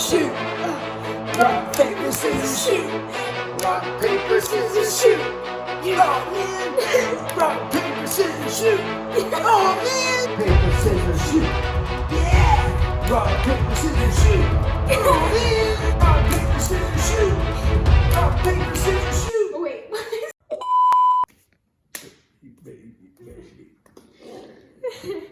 scissors, shoot. Rock, paper, scissors, shoot. Rock, paper, scissors, shoot. Oh man. Rock, paper, scissors, shoot. Oh man. Paper, scissors, shoot. Yeah. Rock, paper, scissors, shoot. Oh man. Rock, paper, scissors, shoot. Rock, paper, scissors, shoot. Wait. Baby, baby.